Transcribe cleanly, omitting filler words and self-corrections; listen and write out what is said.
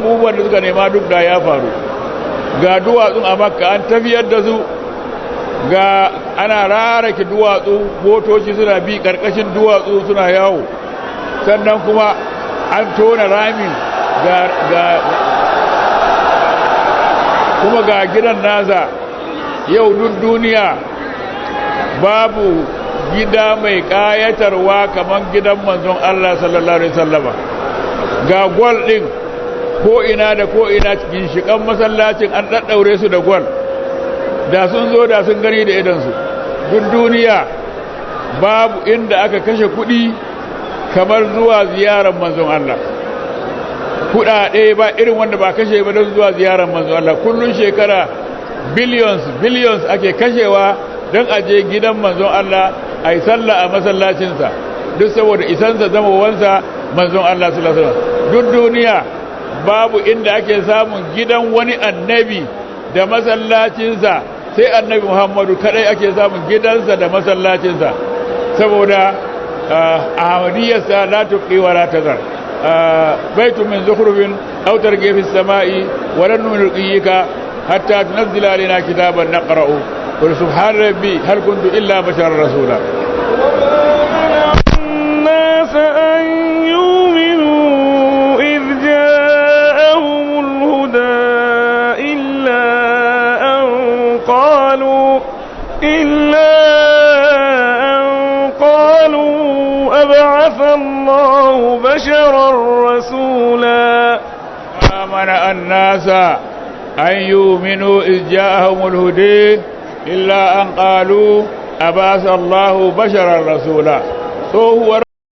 abubuwan da suka nema duk da ya faru. Ga duwatsun a Makka an tafiyar da su, ga ana rarake duwatsu, motoci suna bi karkashin duwatsu suna yawo, sannan kuma an tona rami kuma ga gidan nasa. Yau duk duniya babu gida mai kayatarwa kamar gidan manzon Allah sallallahu alaihi wasallama. Ga gwal din ko ina da ko ina cikin shikan masallacin an daddaure su da gwal, da sun zo da sun gani da idansu. Duk duniya babu inda aka kashe kuɗi kamar zuwa ziyarar manzon Allah. Kuɗaɗe ba irin wanda ba kashe ba don zuwa ziyarar manzon Allah. Kullun shekara billions ake kashewa don aje gidan manzon Allah a yi sallah a masallacinsa, duk saboda isansa zamowansa manzon Allah sallallahu alaihi wasallam. Duk duniya babu inda ake samun gidan wani annabi da masallacinsa sai annabi Muhammadu kadai ake samun gidansa da masallacinsa, saboda ahmadiyarsa la tuqi wa la tazar. baitu min zukhrufin aw targhib fis samai wa lan nulqiyaka hatta tunzila alaina kitaban naqra'u qul subhana rabbi hal kuntu illa basharan rasula. الناس أن يؤمنوا إذ جاءهم الهدى إلا أن قالوا أبعث الله بشرا رسولا. آمن الناس أن يؤمنوا إذ جاءهم الهدى إلا أن قالوا أبعث الله بشرا رسولا.